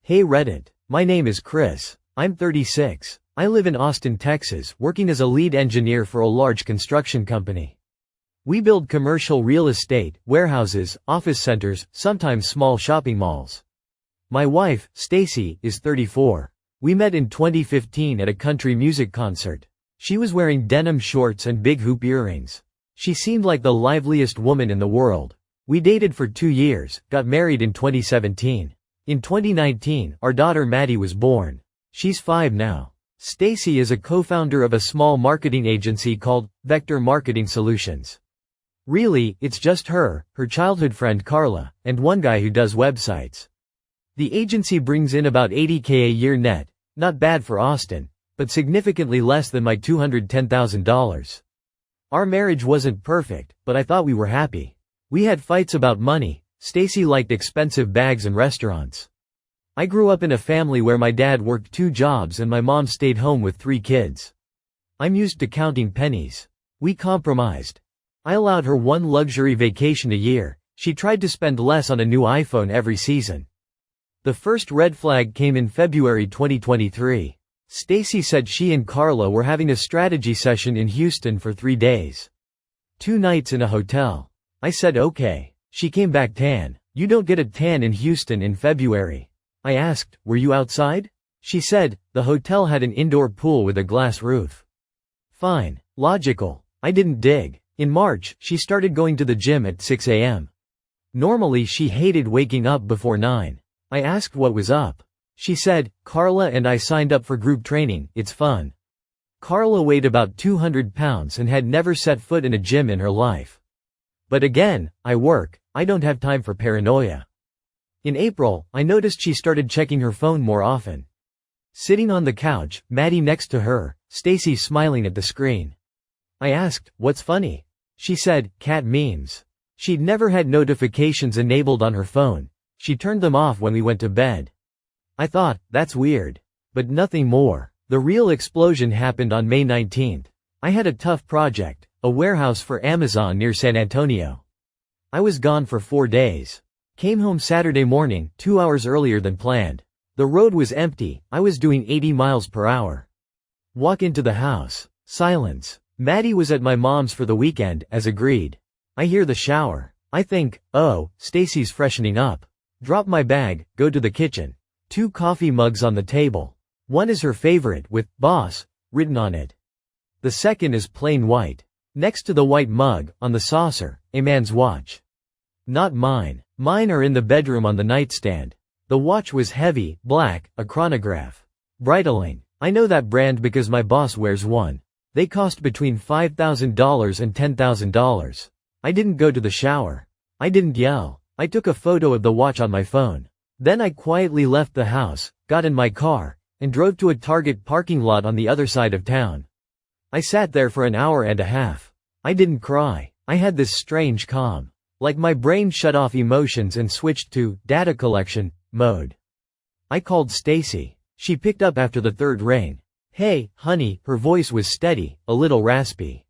Hey Reddit, my name is Chris. I'm 36. I live in Austin, Texas, working as a lead engineer for a large construction company. We build commercial real estate, warehouses, office centers, sometimes small shopping malls. My wife, Stacy, is 34. We met in 2015 at a country music concert. She was wearing denim shorts and big hoop earrings. She seemed like the liveliest woman in the world. We dated for 2 years, got married in 2017. In 2019, our daughter Maddie was born. She's 5 now. Stacy is a co-founder of a small marketing agency called Vector Marketing Solutions. Really, it's just her childhood friend Carla, and one guy who does websites. The agency brings in about $80K a year net, not bad for Austin, but significantly less than my $210,000. Our marriage wasn't perfect, but I thought we were happy. We had fights about money. Stacy liked expensive bags and restaurants. I grew up in a family where my dad worked 2 jobs and my mom stayed home with 3 kids. I'm used to counting pennies. We compromised. I allowed her 1 luxury vacation a year. She tried to spend less on a new iPhone every season. The first red flag came in February 2023. Stacy said she and Carla were having a strategy session in Houston for 3 days. 2 nights in a hotel. I said okay. She came back tan. You don't get a tan in Houston in February. I asked, were you outside? She said, the hotel had an indoor pool with a glass roof. Fine. Logical. I didn't dig. In March, she started going to the gym at 6 a.m. Normally she hated waking up before 9. I asked what was up. She said, Carla and I signed up for group training, it's fun. Carla weighed about 200 pounds and had never set foot in a gym in her life. But again, I work, I don't have time for paranoia. In April, I noticed she started checking her phone more often. Sitting on the couch, Maddie next to her, Stacy smiling at the screen. I asked, what's funny? She said, cat memes. She'd never had notifications enabled on her phone. She turned them off when we went to bed. I thought, that's weird. But nothing more. The real explosion happened on May 19th. I had a tough project, a warehouse for Amazon near San Antonio. I was gone for 4 days. Came home Saturday morning, 2 hours earlier than planned. The road was empty, I was doing 80 miles per hour. Walk into the house. Silence. Maddie was at my mom's for the weekend, as agreed. I hear the shower. I think, oh, Stacy's freshening up. Drop my bag, go to the kitchen. 2 coffee mugs on the table. One is her favorite, with "Boss" written on it. The second is plain white. Next to the white mug, on the saucer, a man's watch. Not mine. Mine are in the bedroom on the nightstand. The watch was heavy, black, a chronograph. Breitling. I know that brand because my boss wears one. They cost between $5,000 and $10,000. I didn't go to the shower. I didn't yell. I took a photo of the watch on my phone. Then I quietly left the house, got in my car, and drove to a Target parking lot on the other side of town. I sat there for an hour and a half. I didn't cry. I had this strange calm. Like my brain shut off emotions and switched to data collection mode. I called Stacy. She picked up after the 3rd ring. Hey, honey, her voice was steady, a little raspy.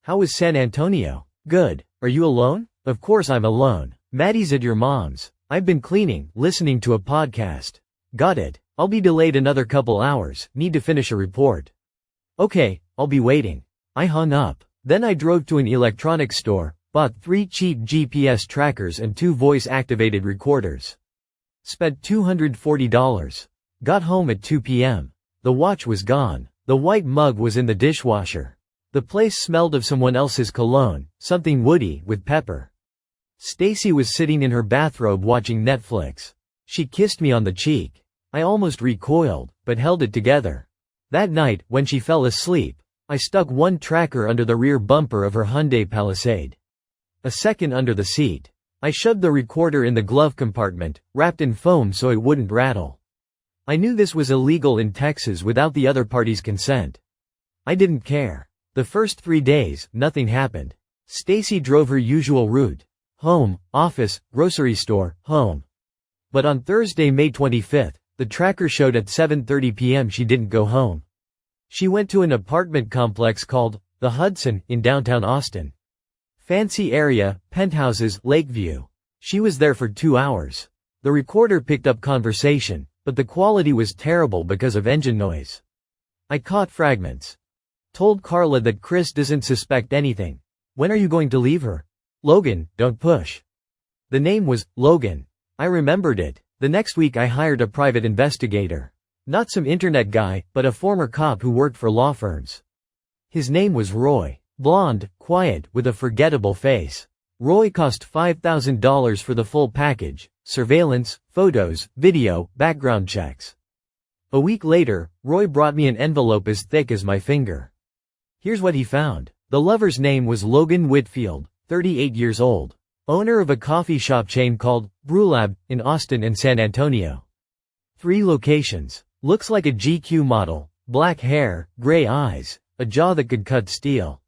How was San Antonio? Good. Are you alone? Of course I'm alone. Maddie's at your mom's. I've been cleaning, listening to a podcast. Got it. I'll be delayed another couple hours, need to finish a report. Okay, I'll be waiting. I hung up. Then I drove to an electronics store, bought 3 cheap GPS trackers and 2 voice-activated recorders. Spent $240. Got home at 2 p.m. The watch was gone. The white mug was in the dishwasher. The place smelled of someone else's cologne, something woody, with pepper. Stacy was sitting in her bathrobe watching Netflix. She kissed me on the cheek. I almost recoiled, but held it together. That night, when she fell asleep, I stuck 1 tracker under the rear bumper of her Hyundai Palisade. A second under the seat. I shoved the recorder in the glove compartment, wrapped in foam so it wouldn't rattle. I knew this was illegal in Texas without the other party's consent. I didn't care. The first 3 days, nothing happened. Stacy drove her usual route. Home, office, grocery store, home. But on Thursday, May 25th, the tracker showed at 7:30 p.m. she didn't go home. She went to an apartment complex called the Hudson in downtown Austin. Fancy area, penthouses, Lakeview. She was there for 2 hours. The recorder picked up conversation. but the quality was terrible because of engine noise. I caught fragments. Told Carla that Chris doesn't suspect anything. When are you going to leave her? Logan, don't push. The name was Logan. I remembered it. The next week I hired a private investigator. Not some internet guy, but a former cop who worked for law firms. His name was Roy. Blonde, quiet, with a forgettable face. Roy cost $5,000 for the full package: surveillance, photos, video, background checks. A week later, Roy brought me an envelope as thick as my finger. Here's what he found. The lover's name was Logan Whitfield, 38 years old. Owner of a coffee shop chain called Brewlab in Austin and San Antonio. 3 locations. Looks like a GQ model. Black hair, gray eyes, a jaw that could cut steel.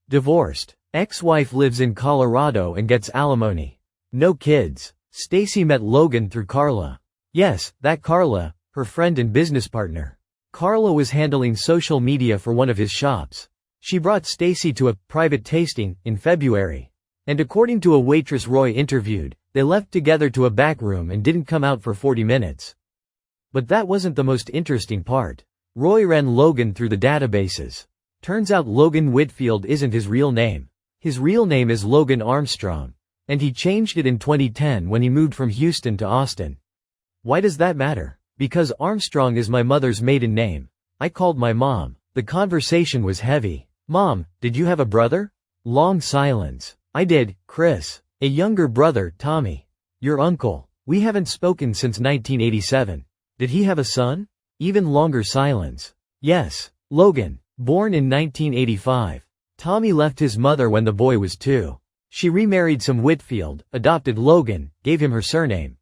Divorced. Ex-wife lives in Colorado and gets alimony. No kids. Stacy met Logan through Carla. Yes, that Carla, her friend and business partner. Carla was handling social media for one of his shops. She brought Stacy to a private tasting in February. And according to a waitress Roy interviewed, they left together to a back room and didn't come out for 40 minutes. But that wasn't the most interesting part. Roy ran Logan through the databases. Turns out Logan Whitfield isn't his real name. His real name is Logan Armstrong. And he changed it in 2010 when he moved from Houston to Austin. Why does that matter? Because Armstrong is my mother's maiden name. I called my mom. The conversation was heavy. Mom, did you have a brother? Long silence. I did, Chris. A younger brother, Tommy. Your uncle. We haven't spoken since 1987. Did he have a son? Even longer silence. Yes, Logan. Born in 1985. Tommy left his mother when the boy was 2. She remarried some Whitfield, adopted Logan, gave him her surname.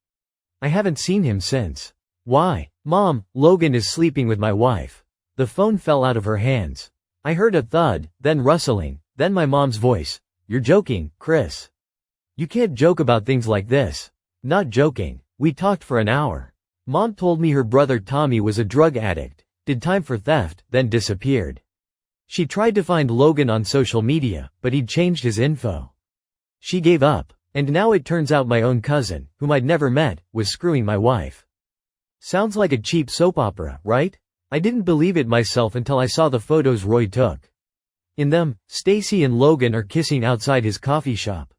I haven't seen him since. Why? Mom, Logan is sleeping with my wife. The phone fell out of her hands. I heard a thud, then rustling, then my mom's voice. You're joking, Chris. You can't joke about things like this. Not joking. We talked for an hour. Mom told me her brother Tommy was a drug addict, did time for theft, then disappeared. She tried to find Logan on social media, but he'd changed his info. She gave up, and now it turns out my own cousin, whom I'd never met, was screwing my wife. Sounds like a cheap soap opera, right? I didn't believe it myself until I saw the photos Roy took. In them, Stacy and Logan are kissing outside his coffee shop.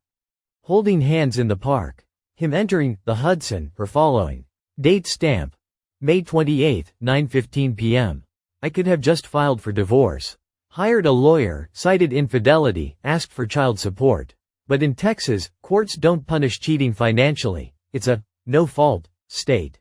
Holding hands in the park. Him entering the Hudson, her following. Date stamp. May 28, 9:15 p.m. I could have just filed for divorce. Hired a lawyer, cited infidelity, asked for child support. But in Texas, courts don't punish cheating financially. It's a no-fault state.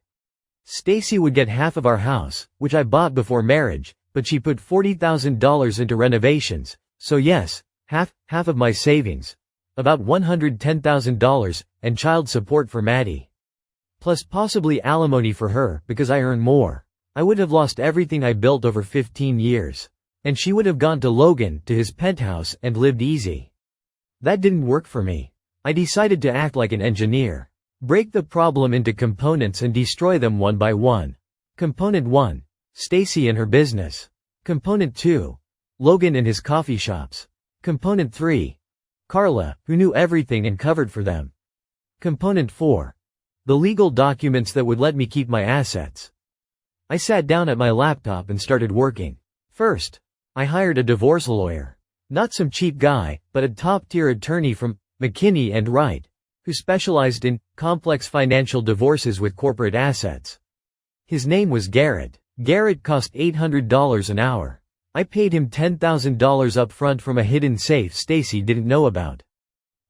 Stacy would get half of our house, which I bought before marriage, but she put $40,000 into renovations, so yes, half of my savings. About $110,000, and child support for Maddie. Plus possibly alimony for her, because I earn more. I would have lost everything I built over 15 years. And she would have gone to Logan, to his penthouse, and lived easy. That didn't work for me. I decided to act like an engineer. Break the problem into components and destroy them one by one. Component 1. Stacy and her business. Component 2. Logan and his coffee shops. Component 3. Carla, who knew everything and covered for them. Component 4. The legal documents that would let me keep my assets. I sat down at my laptop and started working. First, I hired a divorce lawyer. Not some cheap guy, but a top-tier attorney from McKinney & Wright, who specialized in complex financial divorces with corporate assets. His name was Garrett. Garrett cost $800 an hour. I paid him $10,000 up front from a hidden safe Stacy didn't know about.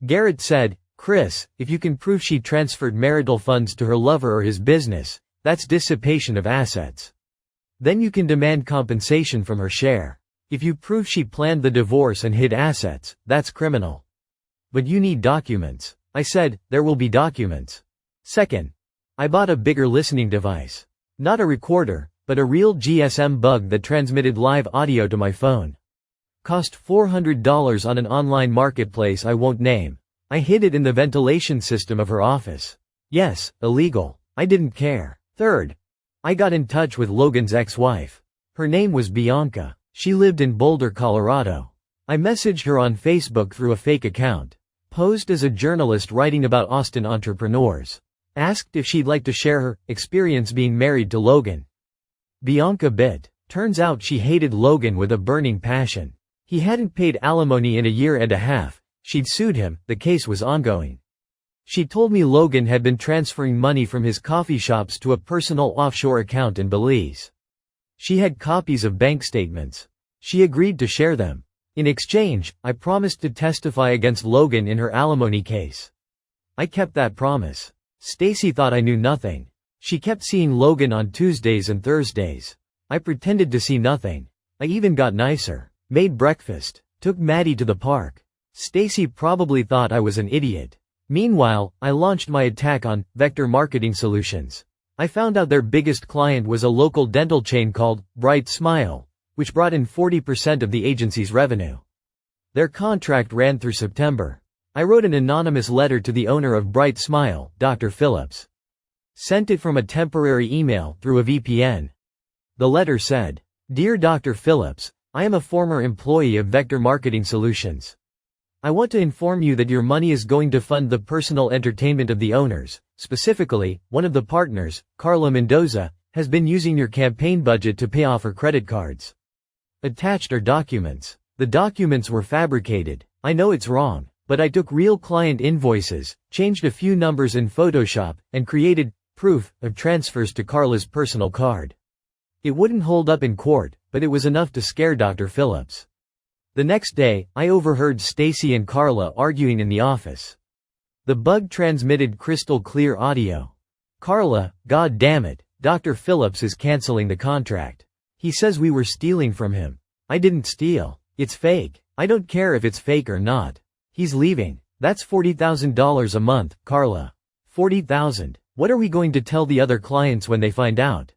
Garrett said, Chris, if you can prove she transferred marital funds to her lover or his business, that's dissipation of assets. Then you can demand compensation from her share. If you prove she planned the divorce and hid assets, that's criminal. But you need documents. I said, there will be documents. Second, I bought a bigger listening device. Not a recorder, but a real GSM bug that transmitted live audio to my phone. Cost $400 on an online marketplace I won't name. I hid it in the ventilation system of her office. Yes, illegal. I didn't care. Third, I got in touch with Logan's ex-wife. Her name was Bianca. She lived in Boulder, Colorado. I messaged her on Facebook through a fake account. Posed as a journalist writing about Austin entrepreneurs. Asked if she'd like to share her experience being married to Logan. Bianca bit. Turns out she hated Logan with a burning passion. He hadn't paid alimony in a year and a half. She'd sued him, the case was ongoing. She told me Logan had been transferring money from his coffee shops to a personal offshore account in Belize. She had copies of bank statements. She agreed to share them. In exchange, I promised to testify against Logan in her alimony case. I kept that promise. Stacy thought I knew nothing. She kept seeing Logan on Tuesdays and Thursdays. I pretended to see nothing. I even got nicer. Made breakfast. Took Maddie to the park. Stacy probably thought I was an idiot. Meanwhile, I launched my attack on Vector Marketing Solutions. I found out their biggest client was a local dental chain called Bright Smile, which brought in 40% of the agency's revenue. Their contract ran through September. I wrote an anonymous letter to the owner of Bright Smile, Dr. Phillips. Sent it from a temporary email through a VPN. The letter said, "Dear Dr. Phillips, I am a former employee of Vector Marketing Solutions. I want to inform you that your money is going to fund the personal entertainment of the owners. Specifically, one of the partners, Carla Mendoza, has been using your campaign budget to pay off her credit cards." Attached are documents. The documents were fabricated. I know it's wrong, but I took real client invoices, changed a few numbers in Photoshop, and created proof of transfers to Carla's personal card. It wouldn't hold up in court, but it was enough to scare Dr. Phillips. The next day, I overheard Stacy and Carla arguing in the office. The bug transmitted crystal clear audio. "Carla, God damn it, Dr. Phillips is canceling the contract. He says we were stealing from him. I didn't steal. It's fake. I don't care if it's fake or not. He's leaving. That's $40,000 a month, Carla. 40,000. What are we going to tell the other clients when they find out?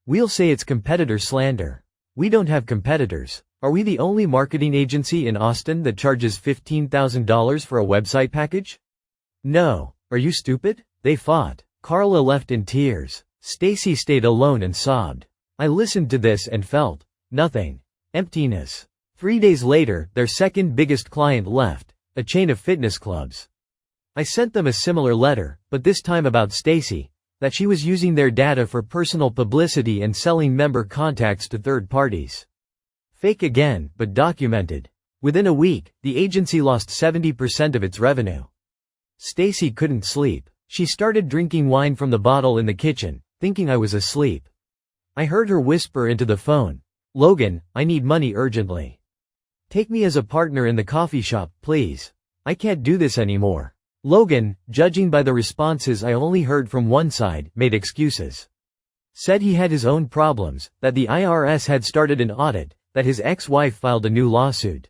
We'll say it's competitor slander. We don't have competitors. Are we the only marketing agency in Austin that charges $15,000 for a website package? No. Are you stupid?" They fought. Carla left in tears. Stacy stayed alone and sobbed. I listened to this and felt nothing. Emptiness. 3 days later, their second biggest client left, a chain of fitness clubs. I sent them a similar letter, but this time about Stacy, that she was using their data for personal publicity and selling member contacts to third parties. Fake again, but documented. Within a week, the agency lost 70% of its revenue. Stacy couldn't sleep. She started drinking wine from the bottle in the kitchen, thinking I was asleep. I heard her whisper into the phone, "Logan, I need money urgently. Take me as a partner in the coffee shop, please. I can't do this anymore." Logan, judging by the responses I only heard from one side, made excuses. Said he had his own problems, that the IRS had started an audit, that his ex-wife filed a new lawsuit.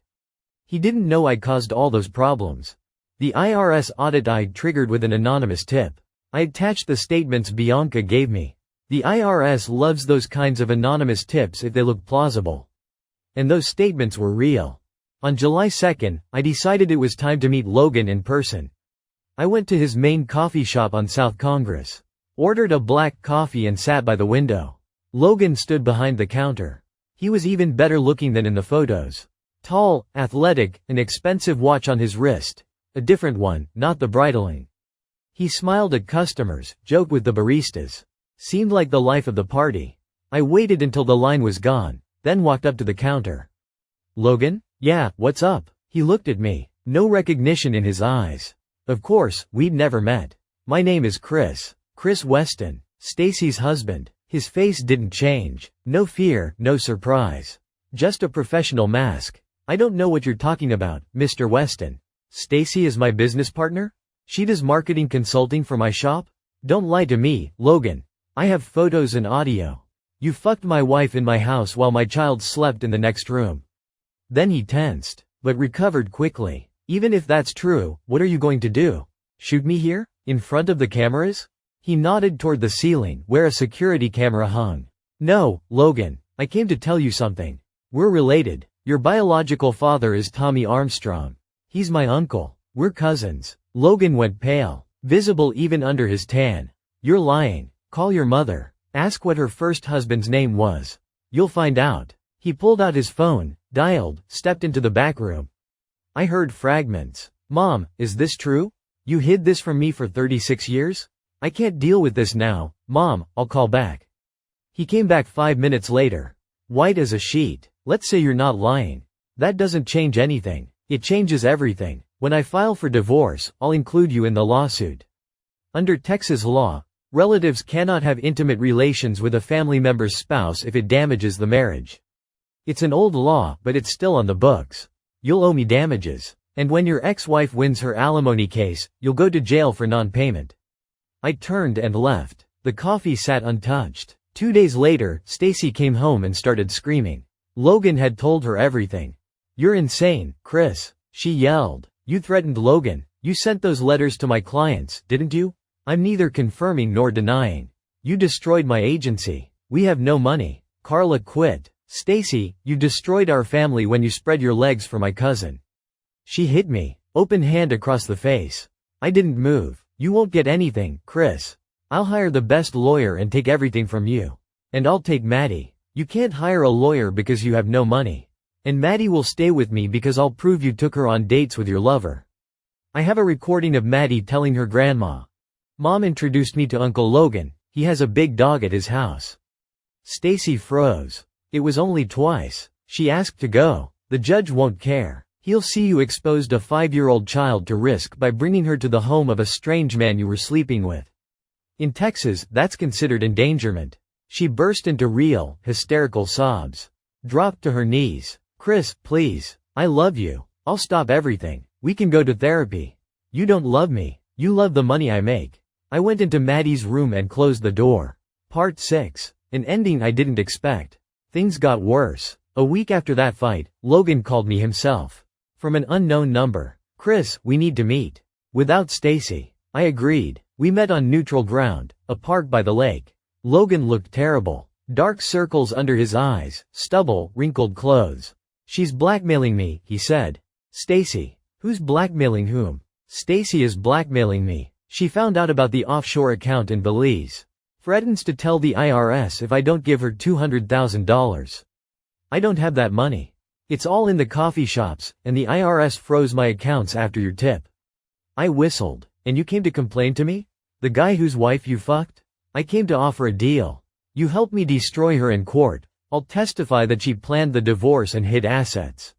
He didn't know I caused all those problems. The IRS audit I triggered with an anonymous tip. I attached the statements Bianca gave me. The IRS loves those kinds of anonymous tips if they look plausible. And those statements were real. On July 2nd, I decided it was time to meet Logan in person. I went to his main coffee shop on South Congress. Ordered a black coffee and sat by the window. Logan stood behind the counter. He was even better looking than in the photos. Tall, athletic, an expensive watch on his wrist. A different one, not the bridling. He smiled at customers, joked with the baristas. Seemed like the life of the party. I waited until the line was gone, then walked up to the counter. "Logan? Yeah, what's up?" He looked at me. No recognition in his eyes. Of course, we'd never met. "My name is Chris. Chris Weston. Stacy's husband." His face didn't change. No fear, no surprise. Just a professional mask. "I don't know what you're talking about, Mr. Weston. Stacy is my business partner? She does marketing consulting for my shop? Don't lie to me, Logan. I have photos and audio. You fucked my wife in my house while my child slept in the next room." Then he tensed, but recovered quickly. "Even if that's true, what are you going to do? Shoot me here? In front of the cameras?" He nodded toward the ceiling, where a security camera hung. "No, Logan. I came to tell you something. We're related. Your biological father is Tommy Armstrong. He's my uncle. We're cousins." Logan went pale, visible even under his tan. "You're lying. Call your mother. Ask what her first husband's name was. You'll find out." He pulled out his phone, dialed, stepped into the back room. I heard fragments. "Mom, is this true? You hid this from me for 36 years? I can't deal with this now, Mom, I'll call back. He came back 5 minutes later. White as a sheet. Let's say you're not lying. That doesn't change anything. It changes everything. When I file for divorce, I'll include you in the lawsuit. Under Texas law, relatives cannot have intimate relations with a family member's spouse if it damages the marriage. It's an old law, but it's still on the books. You'll owe me damages. And when your ex-wife wins her alimony case, you'll go to jail for non-payment. I turned and left. The coffee sat untouched. 2 days later, Stacy came home and started screaming. Logan had told her everything. You're insane, Chris, she yelled. You threatened Logan. You sent those letters to my clients, didn't you? I'm neither confirming nor denying. You destroyed my agency. We have no money. Carla quit. Stacy, you destroyed our family when you spread your legs for my cousin. She hit me, open hand across the face. I didn't move. You won't get anything, Chris. I'll hire the best lawyer and take everything from you. And I'll take Maddie. You can't hire a lawyer because you have no money. And Maddie will stay with me because I'll prove you took her on dates with your lover. I have a recording of Maddie telling her grandma. Mom introduced me to Uncle Logan. He has a big dog at his house. Stacy froze. It was only twice. She asked to go. The judge won't care. He'll see you exposed a 5-year-old child to risk by bringing her to the home of a strange man you were sleeping with. In Texas, that's considered endangerment. She burst into real, hysterical sobs. Dropped to her knees. Chris, please. I love you. I'll stop everything. We can go to therapy. You don't love me. You love the money I make. I went into Maddie's room and closed the door. Part 6. An ending I didn't expect. Things got worse. A week after that fight, Logan called me himself. From an unknown number. Chris, we need to meet. Without Stacy. I agreed. We met on neutral ground, a park by the lake. Logan looked terrible. Dark circles under his eyes, stubble, wrinkled clothes. She's blackmailing me, he said. Stacy. Who's blackmailing whom? Stacy is blackmailing me. She found out about the offshore account in Belize. Threatens to tell the IRS if I don't give her $200,000. I don't have that money. It's all in the coffee shops, and the IRS froze my accounts after your tip. I whistled. And you came to complain to me? The guy whose wife you fucked? I came to offer a deal. You helped me destroy her in court. I'll testify that she planned the divorce and hid assets.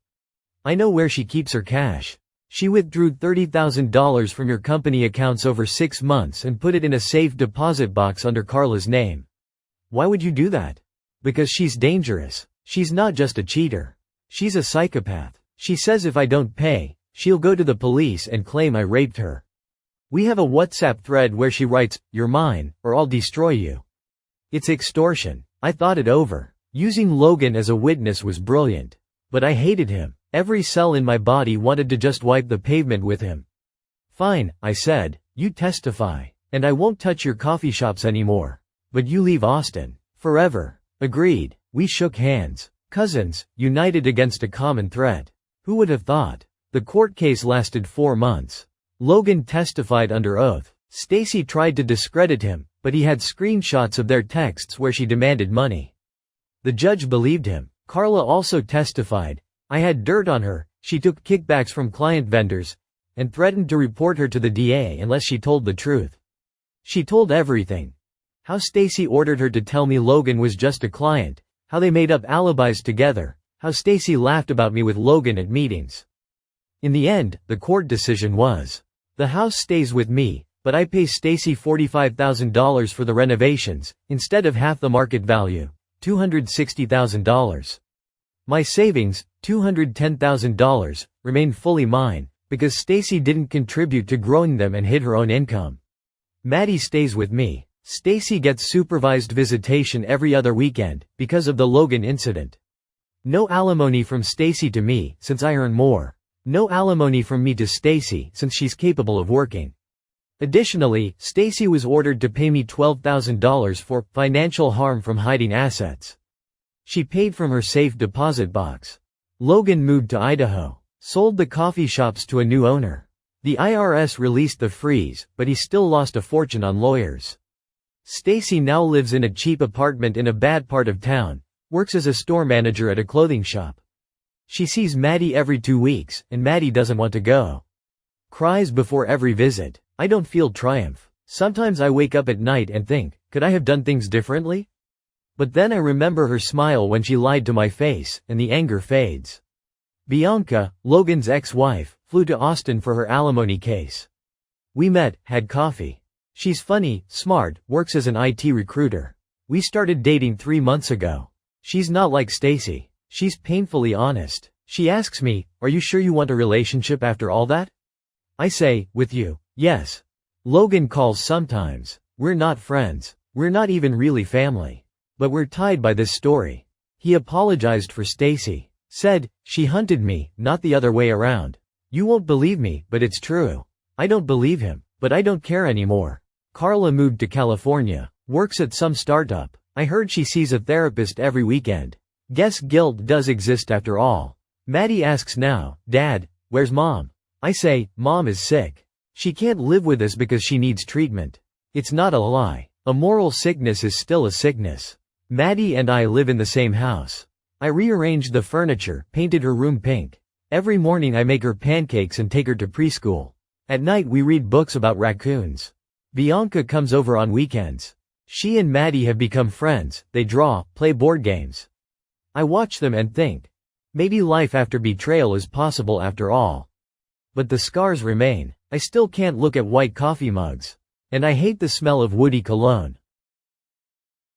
I know where she keeps her cash. She withdrew $30,000 from your company accounts over 6 months and put it in a safe deposit box under Carla's name. Why would you do that? Because she's dangerous. She's not just a cheater. She's a psychopath. She says if I don't pay, she'll go to the police and claim I raped her. We have a WhatsApp thread where she writes, "You're mine, or I'll destroy you." It's extortion. I thought it over. Using Logan as a witness was brilliant. But I hated him. Every cell in my body wanted to just wipe the pavement with him. Fine, I said, you testify. And I won't touch your coffee shops anymore. But you leave Austin. Forever. Agreed. We shook hands. Cousins, united against a common threat. Who would have thought? The court case lasted 4 months. Logan testified under oath. Stacy tried to discredit him, but he had screenshots of their texts where she demanded money. The judge believed him. Carla also testified. I had dirt on her, she took kickbacks from client vendors, and threatened to report her to the DA unless she told the truth. She told everything. How Stacy ordered her to tell me Logan was just a client, how they made up alibis together, how Stacy laughed about me with Logan at meetings. In the end, the court decision was, the house stays with me, but I pay Stacy $45,000 for the renovations, instead of half the market value, $260,000. My savings, $210,000, remain fully mine, because Stacy didn't contribute to growing them and hid her own income. Maddie stays with me. Stacy gets supervised visitation every other weekend, because of the Logan incident. No alimony from Stacy to me, since I earn more. No alimony from me to Stacy, since she's capable of working. Additionally, Stacy was ordered to pay me $12,000 for financial harm from hiding assets. She paid from her safe deposit box. Logan moved to Idaho, sold the coffee shops to a new owner. The IRS released the freeze, but he still lost a fortune on lawyers. Stacy now lives in a cheap apartment in a bad part of town, works as a store manager at a clothing shop. She sees Maddie every 2 weeks, and Maddie doesn't want to go. Cries before every visit. I don't feel triumph. Sometimes I wake up at night and think, could I have done things differently? But then I remember her smile when she lied to my face, and the anger fades. Bianca, Logan's ex-wife, flew to Austin for her alimony case. We met, had coffee. She's funny, smart, works as an IT recruiter. We started dating 3 months ago. She's not like Stacy. She's painfully honest. She asks me, are you sure you want a relationship after all that? I say, with you, yes. Logan calls sometimes. We're not friends. We're not even really family. But we're tied by this story. He apologized for Stacy. Said, she hunted me, not the other way around. You won't believe me, but it's true. I don't believe him, but I don't care anymore. Carla moved to California, works at some startup. I heard she sees a therapist every weekend. Guess guilt does exist after all. Maddie asks now, Dad, where's Mom? I say, Mom is sick. She can't live with us because she needs treatment. It's not a lie. A moral sickness is still a sickness. Maddie and I live in the same house. I rearranged the furniture, painted her room pink. Every morning I make her pancakes and take her to preschool. At night we read books about raccoons. Bianca comes over on weekends. She and Maddie have become friends, they draw, play board games. I watch them and think, maybe life after betrayal is possible after all. But the scars remain. I still can't look at white coffee mugs. And I hate the smell of woody cologne.